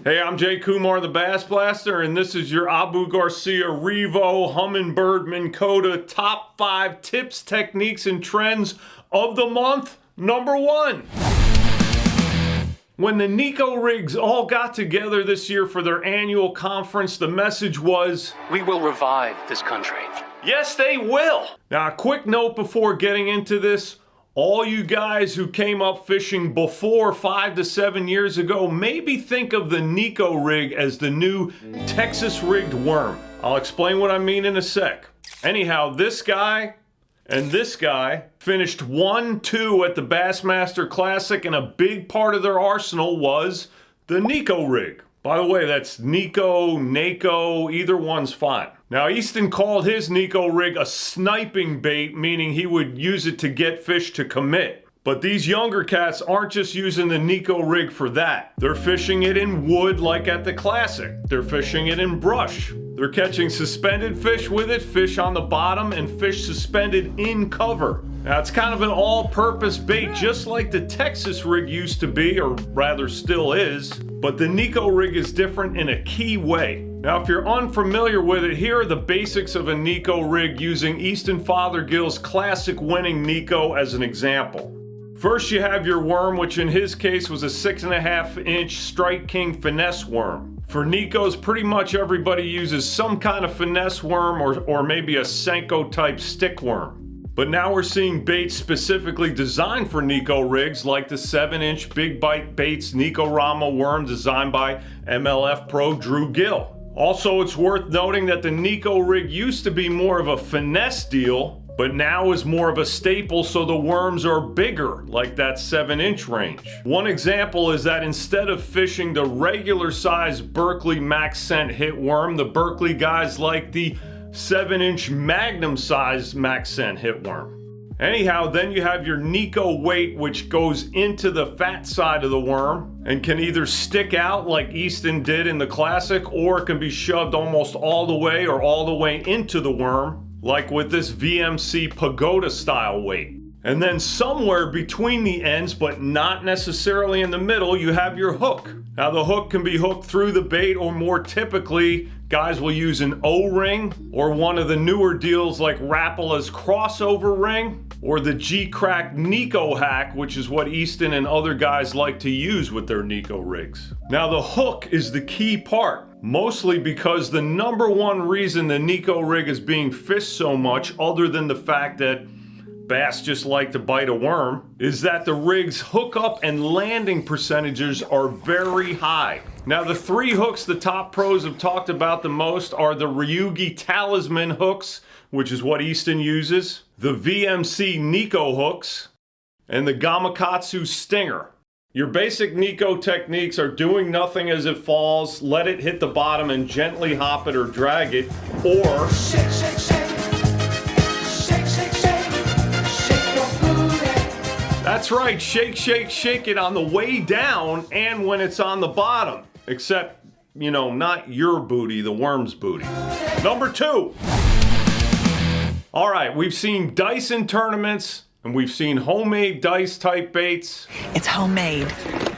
Hey, I'm Jay Kumar, the BassBlaster, and this is your Abu Garcia REVO Humminbird Minn Kota top 5 tips, techniques, and trends of the month, number 1. When the Neko rigs all got together this year for their annual conference, the message was, "We will revive this country." Yes, they will. Now, a quick note before getting into this. All you guys who came up fishing before 5 to 7 years ago, maybe think of the Neko rig as the new Texas rigged worm. I'll explain what I mean in a sec. Anyhow, this guy and this guy finished 1-2 at the Bassmaster Classic, and a big part of their arsenal was the Neko rig. By the way, that's Neko, either one's fine. Now, Easton called his Neko rig a sniping bait, meaning he would use it to get fish to commit. But these younger cats aren't just using the Neko rig for that. They're fishing it in wood like at the Classic. They're fishing it in brush. They're catching suspended fish with it, fish on the bottom, and fish suspended in cover. Now, it's kind of an all-purpose bait, just like the Texas rig used to be, or rather still is. But the Neko rig is different in a key way. Now, if you're unfamiliar with it, here are the basics of a Neko rig using Easton Fothergill's classic winning Neko as an example. First, you have your worm, which in his case was a 6.5-inch Strike King finesse worm. For Nekos, pretty much everybody uses some kind of finesse worm or maybe a Senko type stick worm. But now we're seeing baits specifically designed for Neko rigs, like the 7-inch Big Bite Baits Nekorama worm designed by MLF pro Drew Gill. Also, it's worth noting that the Neko rig used to be more of a finesse deal, but now is more of a staple, so the worms are bigger, like that 7-inch range. One example is that instead of fishing the regular size Berkley max scent hit worm, the Berkley guys like the 7-inch magnum size max scent hit worm. Anyhow, then you have your Neko weight, which goes into the fat side of the worm and can either stick out like Easton did in the Classic, or it can be shoved almost all the way or all the way into the worm, like with this VMC Pagoda style weight. And then somewhere between the ends, but not necessarily in the middle, you have your hook. Now, the hook can be hooked through the bait, or more typically, guys will use an O-ring, or one of the newer deals like Rapala's crossover ring, or the G-Crack Neko hack, which is what Easton and other guys like to use with their Neko rigs. Now, the hook is the key part, mostly because the number one reason the Neko rig is being fished so much, other than the fact that bass just like to bite a worm, is that the rig's hookup and landing percentages are very high. Now, the 3 hooks the top pros have talked about the most are the Ryugi Talisman hooks, which is what Easton uses, the VMC Neko hooks, and the Gamakatsu Stinger. Your basic Neko techniques are doing nothing as it falls, let it hit the bottom and gently hop it or drag it, or shake, shake, shake. That's right, shake, shake, shake it on the way down and when it's on the bottom. Except, you know, not your booty, the worm's booty. Number 2. All right, we've seen dice in tournaments, and we've seen homemade dice type baits. It's homemade.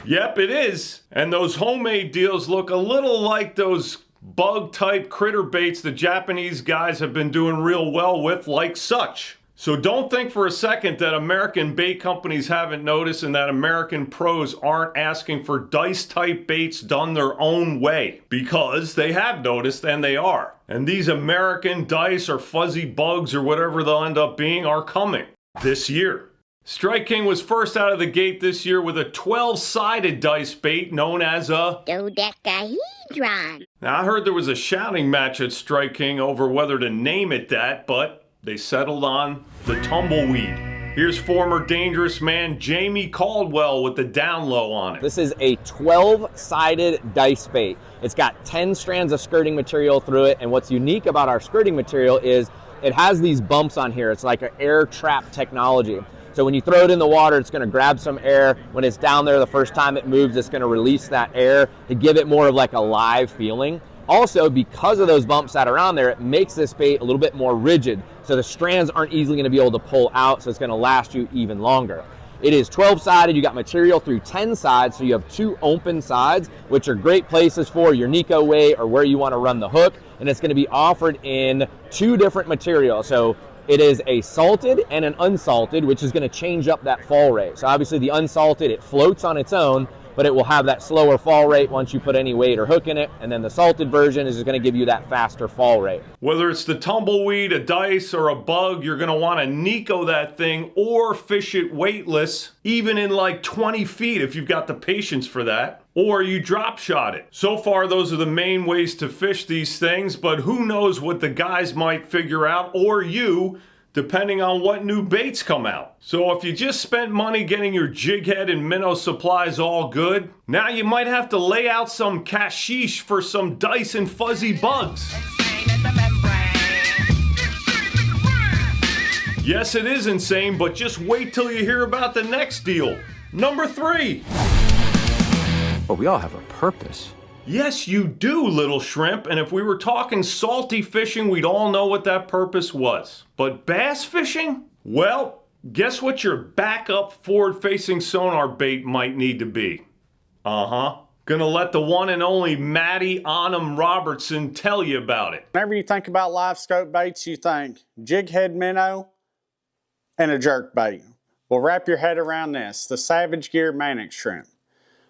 Yep, it is. And those homemade deals look a little like those bug type critter baits the Japanese guys have been doing real well with, like such. So don't think for a second that American bait companies haven't noticed and that American pros aren't asking for dice type baits done their own way, because they have noticed and they are. And these American dice or fuzzy bugs or whatever they'll end up being are coming this year. Strike King was first out of the gate this year with a 12-sided dice bait known as a dodecahedron. Now, I heard there was a shouting match at Strike King over whether to name it that, but they settled on the tumbleweed. Here's former Dangerous Man Jamie Caldwell with the down low on it. This is a 12-sided dice bait. It's got 10 strands of skirting material through it, and what's unique about our skirting material is it has these bumps on here. It's like an air trap technology. So when you throw it in the water, it's gonna grab some air. When it's down there the first time it moves, it's gonna release that air to give it more of like a live feeling. Also, because of those bumps that are on there, it makes this bait a little bit more rigid. So the strands aren't easily gonna be able to pull out, so it's gonna last you even longer. It is 12-sided. You got material through 10 sides, so you have 2 open sides, which are great places for your Neko weight or where you want to run the hook. And it's going to be offered in 2 different materials. So it is a salted and an unsalted, which is going to change up that fall rate. So obviously the unsalted, it floats on its own, but it will have that slower fall rate once you put any weight or hook in it. And then the salted version is going to give you that faster fall rate. Whether it's the tumbleweed, a dice, or a bug, you're going to want to Neko that thing or fish it weightless, even in like 20 feet if you've got the patience for that. Or you drop shot it. So far, those are the main ways to fish these things, but who knows what the guys might figure out, or you, depending on what new baits come out. So if you just spent money getting your jig head and minnow supplies all good, now you might have to lay out some cashish for some dice and fuzzy bugs. Yes, it is insane, but just wait till you hear about the next deal. Number 3. But we all have a purpose. Yes, you do, little shrimp, and if we were talking salty fishing, we'd all know what that purpose was. But bass fishing? Well, guess what your backup forward-facing sonar bait might need to be? Gonna let the one and only Matty Onham Robertson tell you about it. Whenever you think about live scope baits, you think jig head minnow and a jerk bait. Well, wrap your head around this, the Savage Gear Manic Shrimp.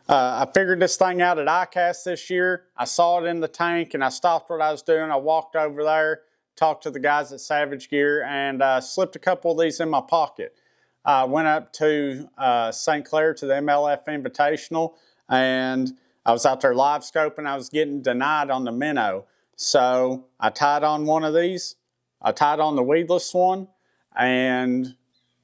I figured this thing out at ICAST this year. I saw it in the tank and I stopped what I was doing. I walked over there, talked to the guys at Savage Gear, and slipped a couple of these in my pocket. I went up to St. Clair to the MLF Invitational, and I was out there live scoping. I was getting denied on the minnow. So I tied on one of these. I tied on the weedless one, and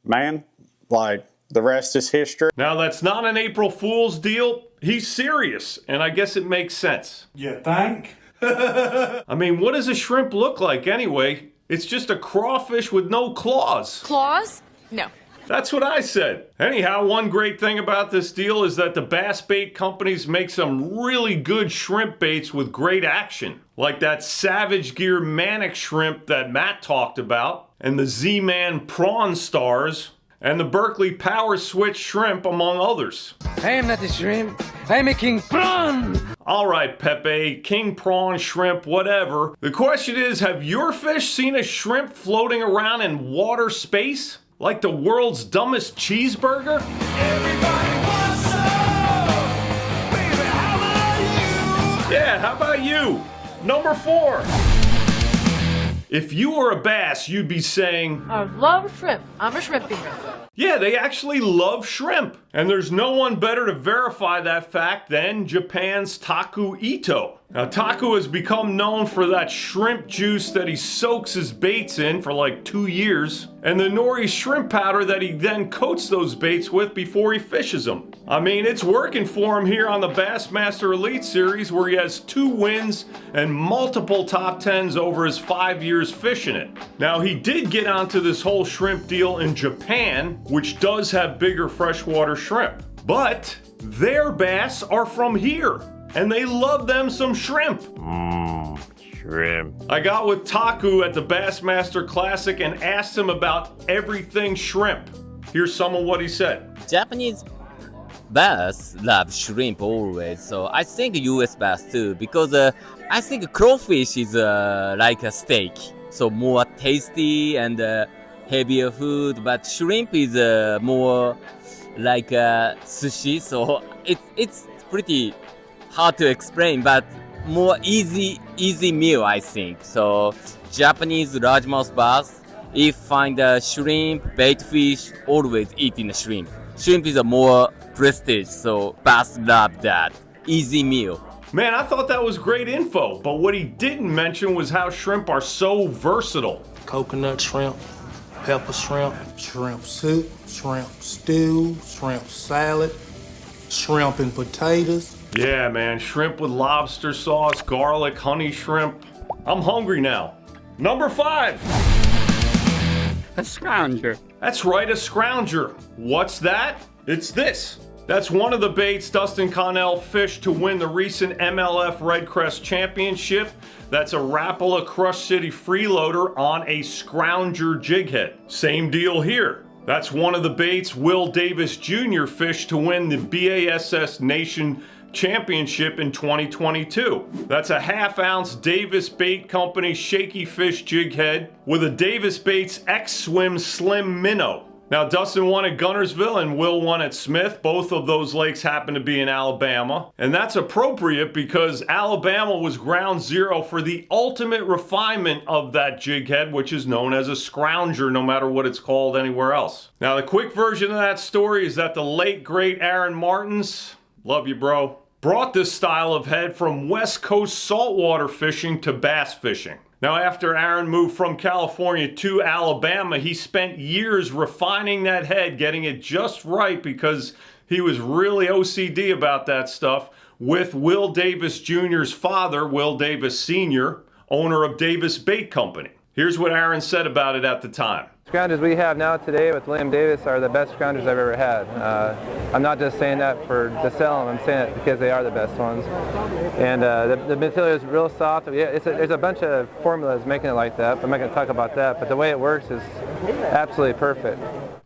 man, like, the rest is history. Now, that's not an April Fool's deal. He's serious, and I guess it makes sense. You think? I mean, what does a shrimp look like anyway? It's just a crawfish with no claws. Claws? No. That's what I said. Anyhow, one great thing about this deal is that the bass bait companies make some really good shrimp baits with great action. Like that Savage Gear Manic Shrimp that Matt talked about, and the Z-Man Prawn Stars, and the Berkley Power Switch Shrimp, among others. I am not a shrimp, I'm a king prawn! Alright, Pepe, king prawn, shrimp, whatever. The question is, have your fish seen a shrimp floating around in water space? Like the world's dumbest cheeseburger? Everybody wants some! Baby, how about you? Yeah, how about you? Number 4. If you were a bass, you'd be saying, I love shrimp. I'm a shrimp eater. yeah, they actually love shrimp. And there's no one better to verify that fact than Japan's Taku Ito. Now, Taku has become known for that shrimp juice that he soaks his baits in for like 2 years, and the Nories shrimp powder that he then coats those baits with before he fishes them. I mean, it's working for him here on the Bassmaster Elite Series, where he has 2 wins and multiple top 10s over his 5 years fishing it. Now, he did get onto this whole shrimp deal in Japan, which does have bigger freshwater shrimp. But their bass are from here, and they love them some shrimp. Shrimp. I got with Taku at the Bassmaster Classic and asked him about everything shrimp. Here's some of what he said. Japanese bass love shrimp always, so I think US bass too, because I think crawfish is like a steak, so more tasty and heavier food, but shrimp is more like sushi, so it's pretty hard to explain, but more easy meal, I think. So Japanese largemouth bass, if find a shrimp, bait fish, always eating the shrimp. Shrimp is a more prestige, so bass love that. Easy meal. Man, I thought that was great info, but what he didn't mention was how shrimp are so versatile. Coconut shrimp, pepper shrimp, shrimp soup, shrimp stew, shrimp salad, shrimp and potatoes. Yeah, man, shrimp with lobster sauce, garlic, honey shrimp. I'm hungry now. Number 5. A scrounger. That's right, a scrounger. What's that? It's this. That's one of the baits Dustin Connell fished to win the recent MLF Redcrest Championship. That's a Rapala Crush City freeloader on a Scrounger jig head. Same deal here. That's one of the baits Will Davis Jr. fished to win the BASS Nation Championship in 2022. That's a 1/2 ounce Davis Bait Company shaky fish jig head with a Davis Baits X Swim Slim Minnow. Now, Dustin won at Gunnersville and Will won at Smith. Both of those lakes happen to be in Alabama. And that's appropriate because Alabama was ground zero for the ultimate refinement of that jig head, which is known as a scrounger, no matter what it's called anywhere else. Now, the quick version of that story is that the late, great Aaron Martins, love you, bro, brought this style of head from West Coast saltwater fishing to bass fishing. Now, after Aaron moved from California to Alabama, he spent years refining that head, getting it just right because he was really OCD about that stuff with Will Davis Jr.'s father, Will Davis Sr., owner of Davis Bait Company. Here's what Aaron said about it at the time. Scroungers we have now today with William Davis are the best scroungers I've ever had. I'm not just saying that to sell them, I'm saying it because they are the best ones. And the material is real soft. Yeah, there's a bunch of formulas making it like that, but I'm not going to talk about that. But the way it works is absolutely perfect.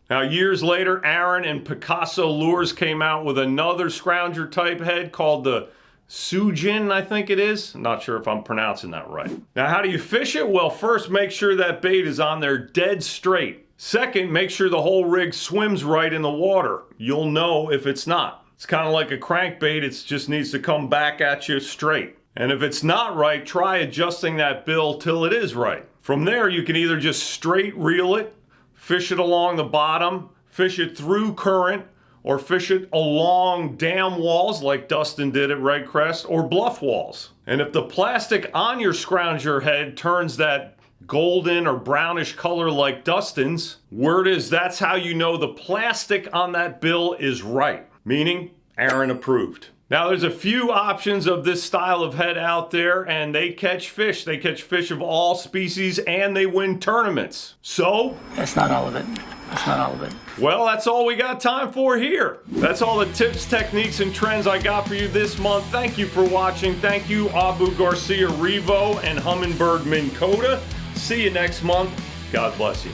Now, years later, Aaron and Picasso Lures came out with another scrounger type head called the Sujin, I think it is. I'm not sure if I'm pronouncing that right. Now, how do you fish it? Well, first, make sure that bait is on there dead straight. Second, make sure the whole rig swims right in the water. You'll know if it's not. It's kind of like a crankbait. It just needs to come back at you straight. And if it's not right, try adjusting that bill till it is right. From there, you can either just straight reel it, fish it along the bottom, fish it through current, or fish it along dam walls like Dustin did at Red Crest, or bluff walls. And if the plastic on your scrounger head turns that golden or brownish color like Dustin's, word is that's how you know the plastic on that bill is right, meaning Aaron approved. Now, there's a few options of this style of head out there, and they catch fish. They catch fish of all species, and they win tournaments. So, That's not all of it. That's not all of it. well, that's all we got time for here. That's all the tips, techniques, and trends I got for you this month. Thank you for watching. Thank you, Abu Garcia REVO and Humminbird Minn Kota. See you next month. God bless you.